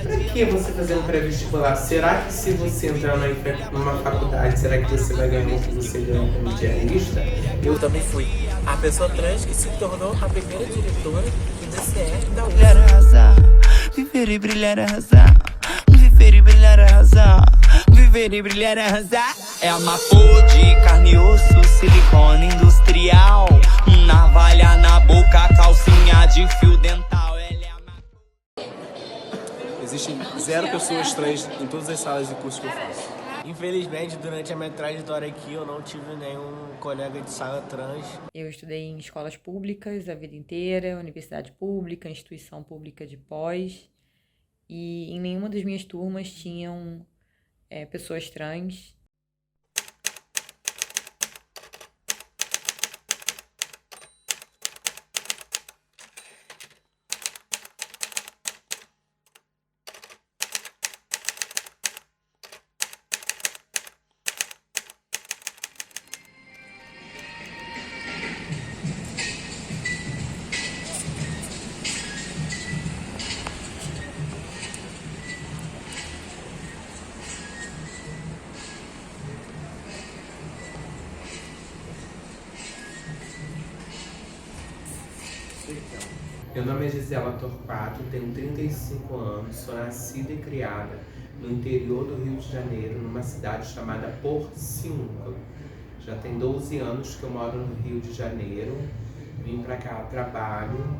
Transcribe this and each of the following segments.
Pra que você fazer um pré-vestibular? Será que se você entrar numa faculdade, será que você vai ganhar o que você ganha como diarista? Eu também fui a pessoa trans que se tornou a primeira diretora do DCE da UFRGS. Brilhar, arrasar, viver e brilhar, arrasar. Viver e brilhar, arrasar. Viver e brilhar, arrasar. É a Mapô de carne e osso, silicone industrial. Navalha na boca, calcinha de fio dental. Existem 0 pessoas trans em todas as salas de curso que eu faço. Infelizmente, durante a minha trajetória aqui, eu não tive nenhum colega de sala trans. Eu estudei em escolas públicas a vida inteira, universidade pública, instituição pública de pós. E em nenhuma das minhas turmas tinham pessoas trans. Meu nome é Gisela Torquato, tenho 35 anos, sou nascida e criada no interior do Rio de Janeiro, numa cidade chamada Porciúncula. Já tem 12 anos que eu moro no Rio de Janeiro, vim pra cá a trabalho,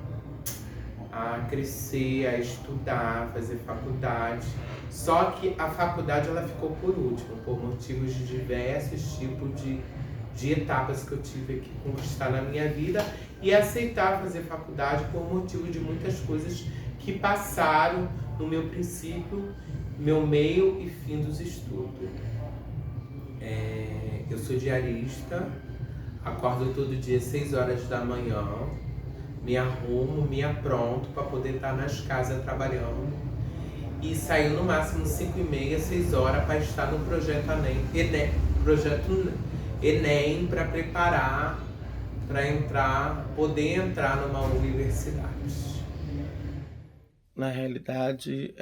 a crescer, a estudar, a fazer faculdade. Só que a faculdade ela ficou por último, por motivos de diversos tipos de etapas que eu tive que conquistar na minha vida e aceitar fazer faculdade por motivo de muitas coisas que passaram no meu princípio, meu meio e fim dos estudos. Eu sou diarista, acordo todo dia às 6 horas da manhã, me arrumo, me apronto para poder estar nas casas trabalhando e saio no máximo 5h30, 6 horas para estar no projeto Enem para preparar para poder entrar numa universidade. Na realidade,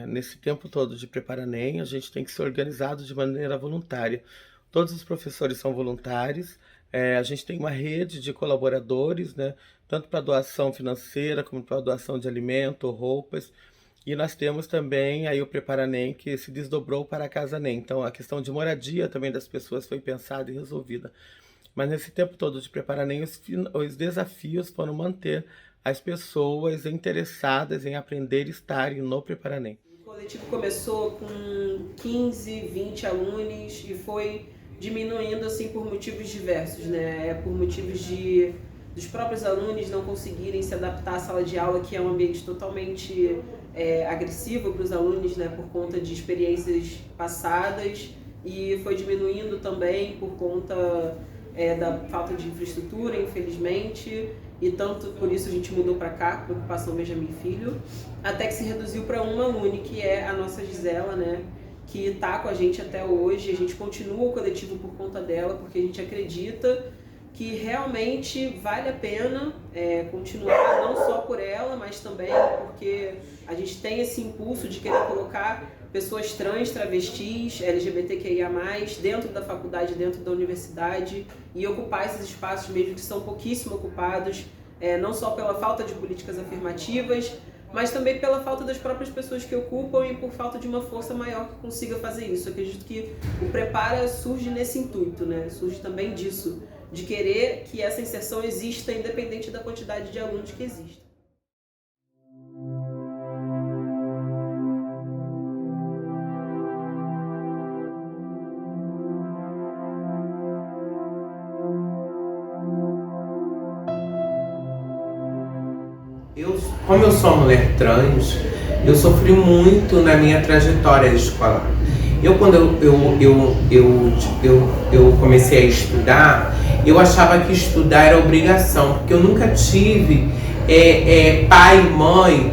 nesse tempo todo de preparar Enem, a gente tem que ser organizado de maneira voluntária. Todos os professores são voluntários, a gente tem uma rede de colaboradores, né, tanto para doação financeira como para doação de alimento, roupas. E nós temos também aí o Prepara Enem, que se desdobrou para a Casa Enem. Então a questão de moradia também das pessoas foi pensada e resolvida. Mas nesse tempo todo de Prepara Enem, os desafios foram manter as pessoas interessadas em aprender e estarem no Prepara Enem. O coletivo começou com 15, 20 alunos e foi diminuindo assim por motivos diversos, né? Por motivos dos próprios alunos não conseguirem se adaptar à sala de aula, que é um ambiente totalmente agressivo para os alunos, né, por conta de experiências passadas, e foi diminuindo também por conta da falta de infraestrutura, infelizmente, e tanto por isso a gente mudou para cá, Preocupação Benjamin Filho, até que se reduziu para uma aluna, que é a nossa Gisela, né, que está com a gente até hoje. A gente continua o coletivo por conta dela, porque a gente acredita que realmente vale a pena continuar, não só por ela, mas também porque a gente tem esse impulso de querer colocar pessoas trans, travestis, LGBTQIA+, dentro da faculdade, dentro da universidade, e ocupar esses espaços mesmo que são pouquíssimo ocupados, não só pela falta de políticas afirmativas, mas também pela falta das próprias pessoas que ocupam e por falta de uma força maior que consiga fazer isso. Eu acredito que o Prepara surge nesse intuito, né? Surge também disso, de querer que essa inserção exista independente da quantidade de alunos que exista. Como eu sou uma mulher trans, eu sofri muito na minha trajetória escolar. Quando eu comecei a estudar, eu achava que estudar era obrigação, porque eu nunca tive pai e mãe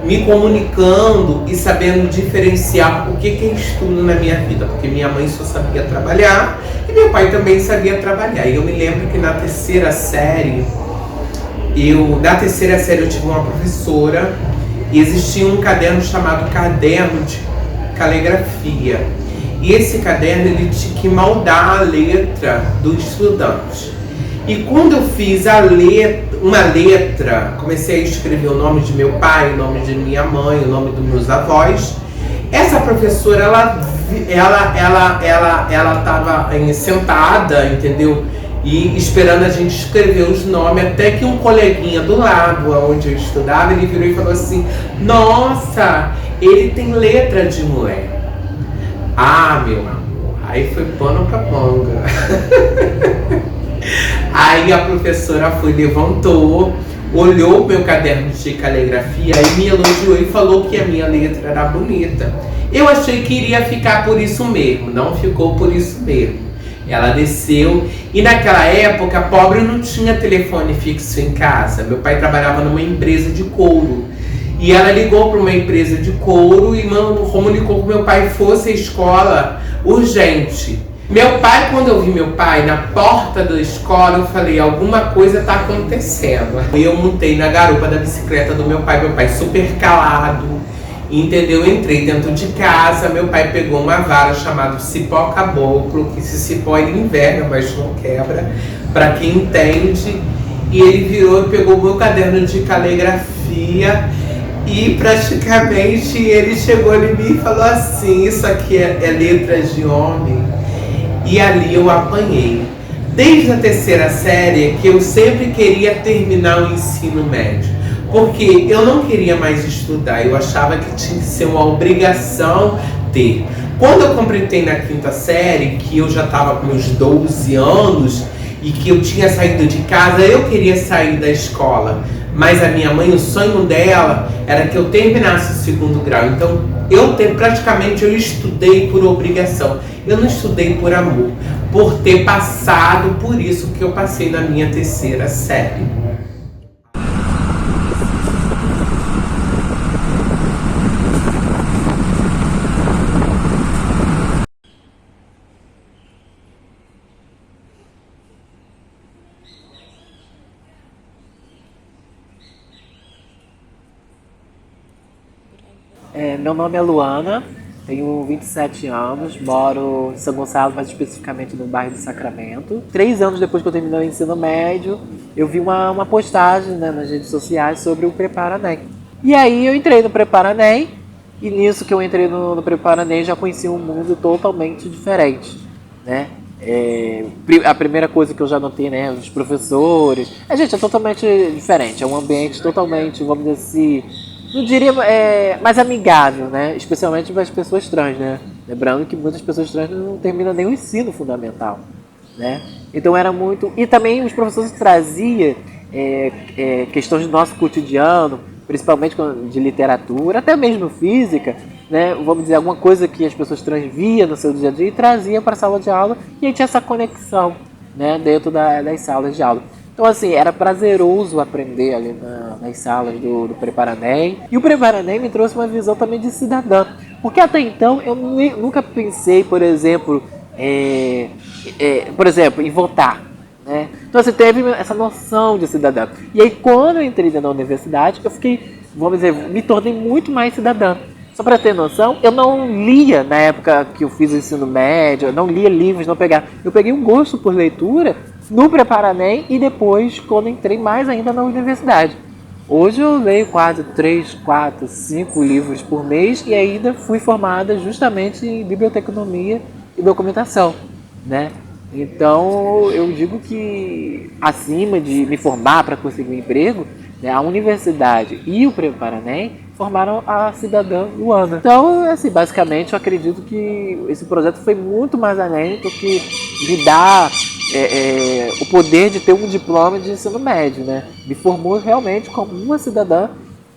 me comunicando e sabendo diferenciar o que é estudo na minha vida, porque minha mãe só sabia trabalhar e meu pai também sabia trabalhar. E eu me lembro que na terceira série eu tive uma professora E existia um caderno chamado caderno de caligrafia. E esse caderno ele tinha que moldar a letra do estudante. E quando eu fiz uma letra, comecei a escrever o nome de meu pai, o nome de minha mãe, o nome dos meus avós. Essa professora, ela estava sentada, entendeu? E esperando a gente escrever os nomes, até que um coleguinha do lado, onde eu estudava, ele virou e falou assim: nossa, ele tem letra de mulher. Ah, meu amor, aí foi pano pra manga. Aí a professora levantou, olhou o meu caderno de caligrafia e me elogiou e falou que a minha letra era bonita. Eu achei que iria ficar por isso mesmo, não ficou por isso mesmo. Ela desceu e naquela época, pobre não tinha telefone fixo em casa. Meu pai trabalhava numa empresa de couro. E ela ligou para uma empresa de couro e comunicou que meu pai fosse à escola urgente. Meu pai, quando eu vi meu pai na porta da escola, eu falei, alguma coisa tá acontecendo. E eu montei na garupa da bicicleta do meu pai super calado, entendeu? Eu entrei dentro de casa, meu pai pegou uma vara chamada cipó caboclo, que esse cipó ele enverga, mas não quebra, para quem entende. E ele virou e pegou o meu caderno de caligrafia e praticamente ele chegou em mim e falou assim, isso aqui é letra de homem. E ali eu apanhei. Desde a terceira série que eu sempre queria terminar o ensino médio. Porque eu não queria mais estudar, eu achava que tinha que ser uma obrigação ter. Quando eu completei na quinta série, que eu já estava com meus 12 anos e que eu tinha saído de casa, eu queria sair da escola. Mas a minha mãe, o sonho dela era que eu terminasse o segundo grau. Então, praticamente eu estudei por obrigação. Eu não estudei por amor, por ter passado por isso que eu passei na minha terceira série. Meu nome é Luana, tenho 27 anos, moro em São Gonçalo, mais especificamente no bairro do Sacramento. 3 anos depois que eu terminei o ensino médio, eu vi uma postagem, né, nas redes sociais sobre o Prepara-NEM. E aí eu entrei no Prepara-NEM, e nisso que eu entrei no Prepara-NEM já conheci um mundo totalmente diferente, né? A primeira coisa que eu já notei, né, os professores, gente, é totalmente diferente, é um ambiente totalmente, vamos dizer assim, não diria mais amigável, né? Especialmente para as pessoas trans, né? Lembrando que muitas pessoas trans não terminam nem o ensino fundamental, né? Então era muito... E também os professores traziam questões do nosso cotidiano, principalmente de literatura, até mesmo física, né? Vamos dizer, alguma coisa que as pessoas trans viam no seu dia a dia e trazia para a sala de aula, e aí tinha essa conexão, né, dentro das salas de aula. Então, assim, era prazeroso aprender ali nas salas do Prepara-NEM. E o Prepara-NEM me trouxe uma visão também de cidadã. Porque até então eu nunca pensei, por exemplo, em votar, né? Então, você teve essa noção de cidadã. E aí, quando eu entrei na universidade, eu fiquei, vamos dizer, me tornei muito mais cidadã. Só para ter noção, eu não lia na época que eu fiz o ensino médio, eu não lia livros, não pegava. Eu peguei um gosto por leitura no Prepara-NEM e depois, quando entrei mais ainda na universidade. Hoje eu leio quase 3, 4, 5 livros por mês e ainda fui formada justamente em biblioteconomia e documentação, né? Então eu digo que acima de me formar para conseguir um emprego, né, a universidade e o Prepara-NEM formaram a cidadã Luana. Então, assim, basicamente eu acredito que esse projeto foi muito mais além do que me dar o poder de ter um diploma de ensino médio, né? Me formou realmente como uma cidadã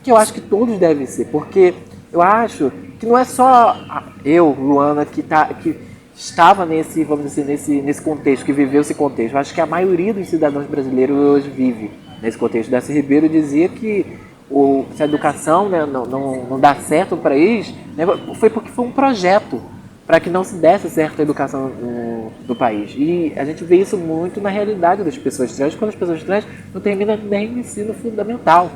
que eu acho que todos devem ser, porque eu acho que não é só eu, Luana, que estava nesse, vamos dizer, nesse contexto, que viveu esse contexto. Eu acho que a maioria dos cidadãos brasileiros hoje vive nesse contexto. Darcy Ribeiro dizia que se a educação, né, não dá certo no país, né, foi porque foi um projeto para que não se desse certo a educação do país. E a gente vê isso muito na realidade das pessoas trans, quando as pessoas trans não terminam nem o ensino fundamental,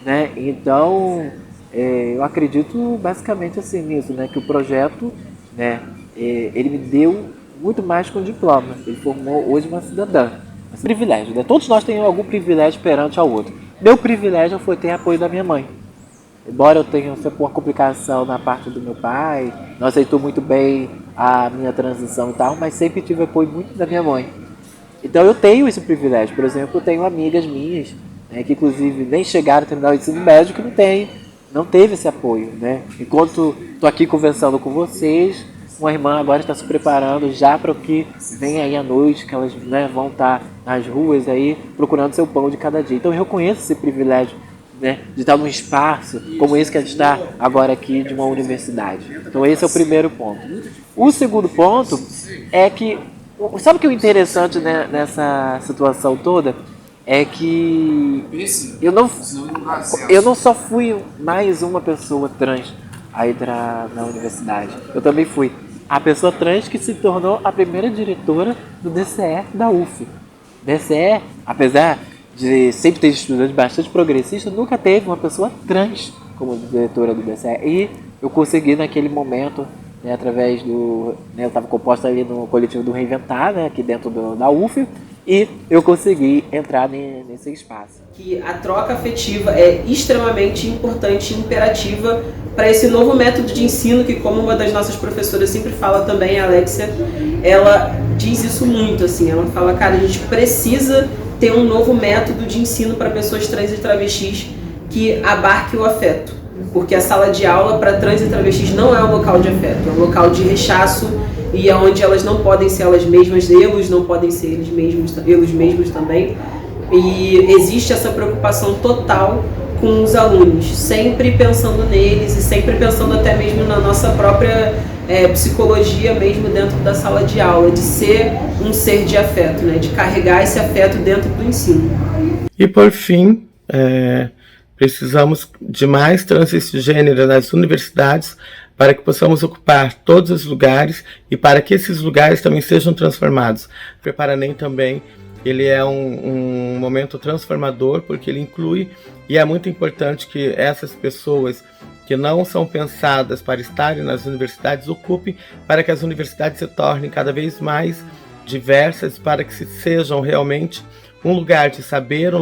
né? Então, eu acredito basicamente assim nisso, né? Que o projeto, né? Ele me deu muito mais que um diploma. Ele formou hoje uma cidadã. Mas privilégio, né? Todos nós temos algum privilégio perante ao outro. Meu privilégio foi ter apoio da minha mãe. Embora eu tenha sempre uma complicação na parte do meu pai, não aceitou muito bem a minha transição e tal, mas sempre tive apoio muito da minha mãe. Então eu tenho esse privilégio. Por exemplo, eu tenho amigas minhas, né, que inclusive nem chegaram a terminar o ensino médio, que não teve esse apoio, né? Enquanto estou aqui conversando com vocês, uma irmã agora está se preparando já para o que vem aí à noite, que elas, né, vão estar nas ruas aí procurando seu pão de cada dia. Então eu reconheço esse privilégio, né, de estar num espaço como esse que a gente está agora aqui, de uma universidade. Então esse é o primeiro ponto. O segundo ponto é que, sabe o que é interessante, né, nessa situação toda? É que eu não só fui mais uma pessoa trans a entrar na universidade. Eu também fui a pessoa trans que se tornou a primeira diretora do DCE da UF. DCE, apesar de sempre ter estudantes bastante progressistas, nunca teve uma pessoa trans como diretora do DCE. E eu consegui naquele momento, né, através do... Né, eu estava composta ali no coletivo do Reinventar, né, aqui dentro da UF, e eu consegui entrar nesse espaço. Que a troca afetiva é extremamente importante e imperativa para esse novo método de ensino, que, como uma das nossas professoras sempre fala também, a Alexia, ela diz isso muito, assim, ela fala, cara, a gente precisa ter um novo método de ensino para pessoas trans e travestis que abarque o afeto, porque a sala de aula para trans e travestis não é um local de afeto, é um local de rechaço, e é onde elas não podem ser elas mesmas, eles não podem ser eles mesmos também. E existe essa preocupação total com os alunos, sempre pensando neles e sempre pensando até mesmo na nossa própria psicologia mesmo dentro da sala de aula, de ser um ser de afeto, né? De carregar esse afeto dentro do ensino. E por fim, precisamos de mais transgênero nas universidades para que possamos ocupar todos os lugares e para que esses lugares também sejam transformados. O Preparanem também, ele é um momento transformador, porque ele inclui, e é muito importante que essas pessoas que não são pensadas para estarem nas universidades ocupem, para que as universidades se tornem cada vez mais diversas, para que sejam realmente um lugar de saber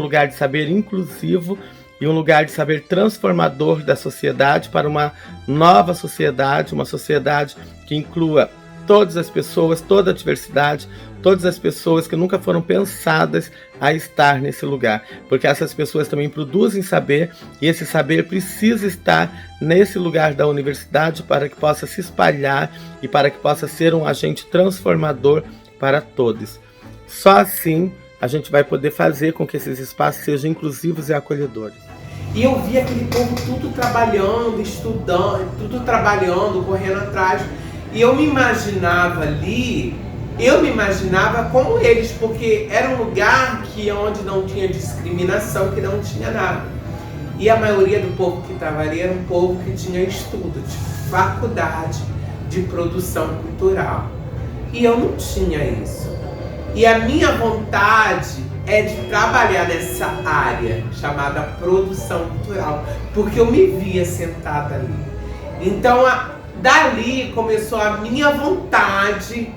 inclusivo, e um lugar de saber transformador da sociedade para uma nova sociedade, uma sociedade que inclua todas as pessoas, toda a diversidade, todas as pessoas que nunca foram pensadas a estar nesse lugar. Porque essas pessoas também produzem saber, e esse saber precisa estar nesse lugar da universidade para que possa se espalhar e para que possa ser um agente transformador para todos. Só assim a gente vai poder fazer com que esses espaços sejam inclusivos e acolhedores. E eu vi aquele povo tudo trabalhando, estudando, tudo trabalhando, correndo atrás. E eu me imaginava ali, como eles, porque era um lugar onde não tinha discriminação, que não tinha nada. E a maioria do povo que estava ali era um povo que tinha estudo, de faculdade, de produção cultural. E eu não tinha isso. E a minha vontade é de trabalhar nessa área chamada produção cultural, porque eu me via sentada ali. Então, dali começou a minha vontade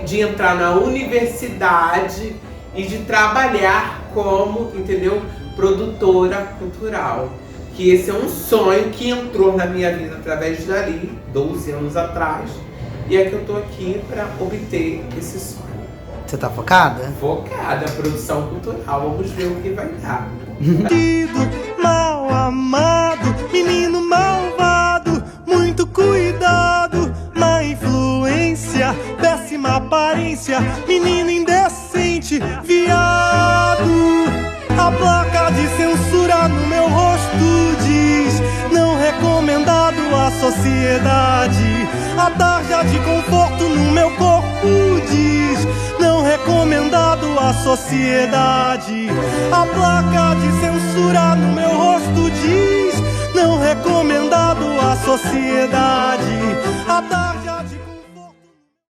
de entrar na universidade e de trabalhar como, entendeu, produtora cultural. Que esse é um sonho que entrou na minha vida através dali, 12 anos atrás, e é que eu tô aqui para obter esse sonho. Você tá focada? Focada, produção cultural. Vamos ver o que vai dar. Mal amado, menino malvado, muito cuidado, má influência, péssima aparência, menino indecente, viado. A placa de censura no meu rosto diz: não recomendado à sociedade. A tarja de conforto no meu corpo diz: não recomendado à sociedade. A placa de censura no meu rosto diz: não recomendado à sociedade. A tarja de